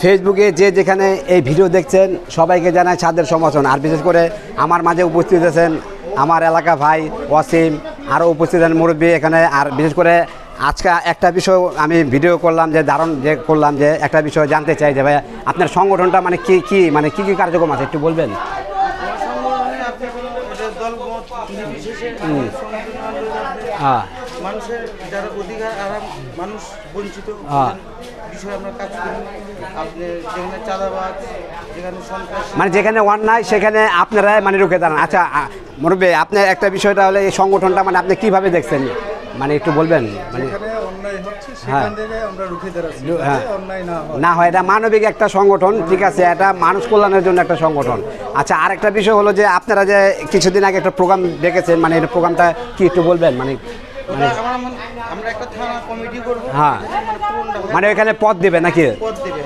ফেসবুকে যে যেখানে এই ভিডিও দেখছেন সবাইকে জানাই ছাদের সমর্থন। আর বিশেষ করে আমার মাঝে উপস্থিত আছেন আমার এলাকা ভাই ওয়াসিম, আরও উপস্থিত আছেন মুরব্বী এখানে। আর বিশেষ করে আজকে একটা বিষয় আমি ভিডিও করলাম যে দারুণ যে করলাম যে একটা বিষয় জানতে চাই যে ভাই আপনার সংগঠনটা মানে কি কি কার্যক্রম আছে একটু বলবেন? মানুষের যারা অধিকার আরাম মানুষ বঞ্চিত বিষয়ে আমরা কাজ করি। আপনি যেখানে চাঁদাবাজ, যেখানে সন্ত্রাস, মানে যেখানে অন্যায় সেখানে আপনারা মানে রুখে দাঁড়ান। আচ্ছা মুরব্বী, আপনার একটা বিষয়টা হলে এই সংগঠনটা মানে আপনি কিভাবে দেখছেন মানে একটু বলবেন? মানে না হয় এটা মানবিক একটা সংগঠন, ঠিক আছে, এটা মানুষ কল্যাণের জন্য একটা সংগঠন। আচ্ছা আরেকটা বিষয় হলো যে আপনারা যে কিছুদিন আগে একটা প্রোগ্রাম দেখেছেন, মানে এই প্রোগ্রামটা কি একটু বলবেন? মানে আমরা একটা থানা কমিটি করব, হ্যাঁ, মানে ওইখানে পদ দেবে নাকি? পদ দেবে।